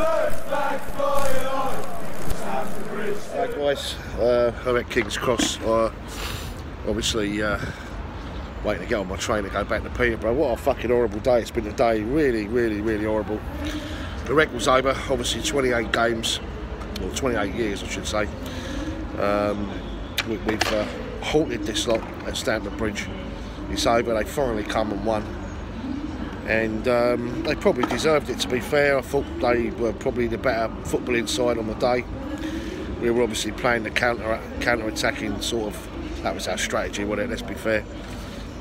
Hi guys, I'm at King's Cross. Obviously waiting to get on my train to go back to Peterborough. What a fucking horrible day it's been today. Really horrible. The record's over, obviously 28 games, or 28 years I should say. We've halted this lot at Stamford Bridge. It's over, they finally come and won. And they probably deserved it, to be fair. I thought they were probably the better footballing side on the day. We were obviously playing the counter-attacking sort of, that was our strategy, wasn't it, let's be fair.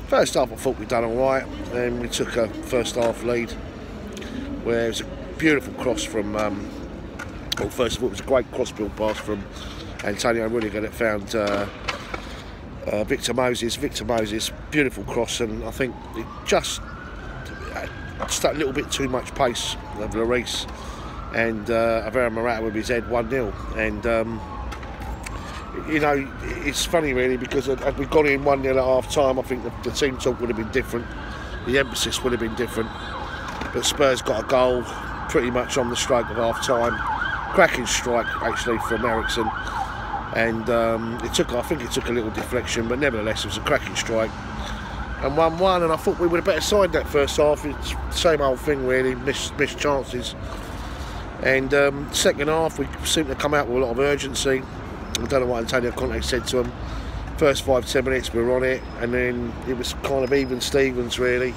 First half I thought we'd done alright, and we took a first half lead where it was a beautiful cross from, well, first of all it was a great cross-field pass from Antonio Rudiger that found Victor Moses, beautiful cross, and I think it just a little bit too much pace of Lloris, and Avera Morata with his head 1-0. And you know, it's funny really, because had we gone in 1-0 at half time, I think the team talk would have been different, the emphasis would have been different. But Spurs got a goal pretty much on the stroke of half time. Cracking strike actually from Ericsson, and I think it took a little deflection, but nevertheless it was a cracking strike. And 1-1, and I thought we were a better side that first half. It's the same old thing really, missed chances. And second half we seemed to come out with a lot of urgency. I don't know what Antonio Conte said to them. First 5-10 minutes we were on it, and then it was kind of even Stevens really.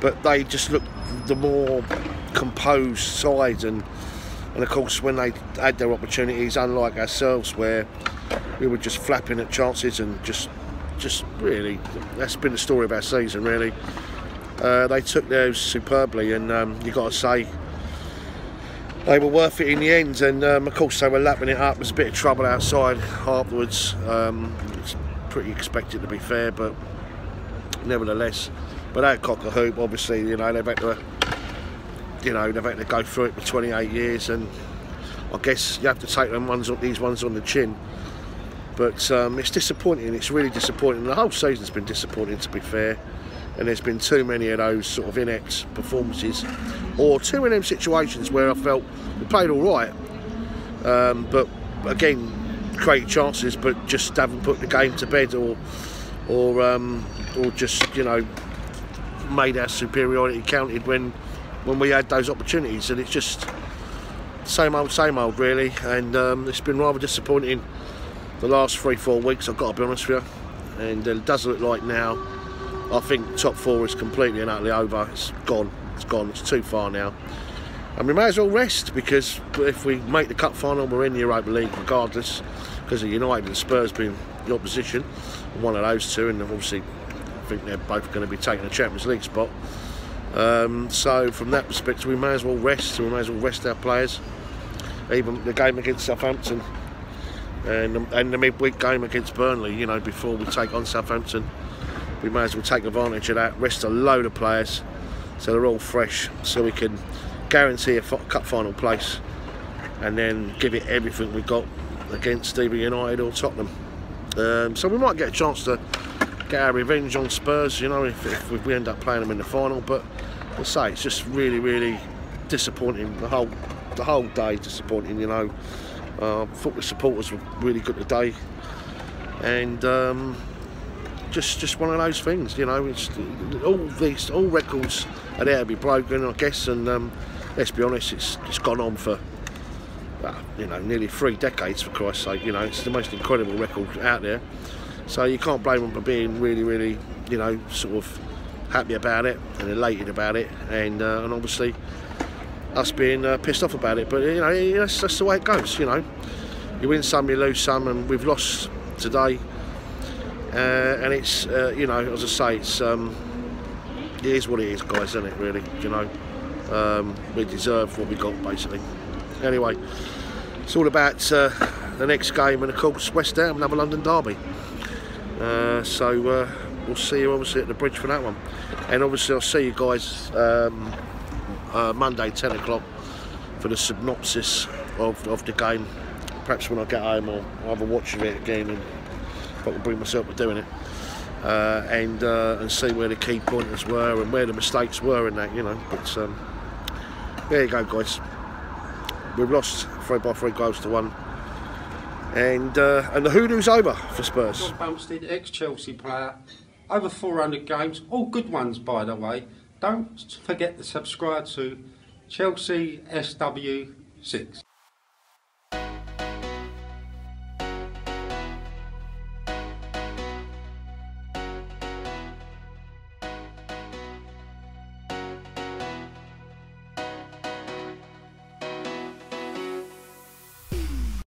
But they just looked the more composed side, and of course when they had their opportunities, unlike ourselves where we were just flapping at chances and just really, that's been the story of our season really. They took theirs superbly, and you've got to say they were worth it in the end. And of course they were lapping it up. There's a bit of trouble outside afterwards. It's pretty expected, to be fair, but nevertheless, without cock a hoop, obviously, you know, they've had to go through it for 28 years, and I guess you have to take these ones on the chin. But it's disappointing, it's really disappointing. The whole season's been disappointing, to be fair, and there's been too many of those sort of inept performances, or too many situations where I felt we played all right, but again, created chances, but just haven't put the game to bed, or just, you know, made our superiority counted when we had those opportunities. And it's just same old really, and it's been rather disappointing the last 3-4 weeks, I've got to be honest with you. And it does look like now, I think top 4 is completely and utterly over. It's gone, it's too far now. And we may as well rest, because if we make the cup final, we're in the Europa League regardless, because of United and Spurs being the opposition, one of those two, and obviously I think they're both going to be taking a Champions League spot. So from that perspective, we may as well rest, our players. Even the game against Southampton and the midweek game against Burnley, you know, before we take on Southampton, we may as well take advantage of that, rest a load of players so they're all fresh, so we can guarantee a cup final place, and then give it everything we got against either United or Tottenham. So we might get a chance to get our revenge on Spurs, you know, if we end up playing them in the final. But I'll say it's just really disappointing. The whole day disappointing, you know. I thought the supporters were really good today, and just one of those things, you know. It's all records are there to be broken, I guess, and let's be honest, it's gone on for you know, nearly 3 decades, for Christ's sake. You know, it's the most incredible record out there, so you can't blame them for being really, you know, sort of happy about it and elated about it, and obviously us being pissed off about it. But you know, that's the way it goes. You know, you win some, you lose some, and we've lost today, and it's you know, as I say, it's it is what it is, guys, isn't it? Really, you know, we deserve what we got, basically. Anyway, it's all about the next game, and of course West Ham, another London derby. So we'll see you obviously at the bridge for that one, and obviously I'll see you guys Monday 10 o'clock for the synopsis of the game. Perhaps when I get home I'll have a watch of it again, and I can bring myself to doing it, and see where the key pointers were and where the mistakes were in that, you know. But there you go, guys. we've lost 3-3 goals to 1. And the hoodoo's over for Spurs. John Bumstead, ex-Chelsea player, over 400 games, all good ones by the way. Don't forget to subscribe to Chelsea SW6.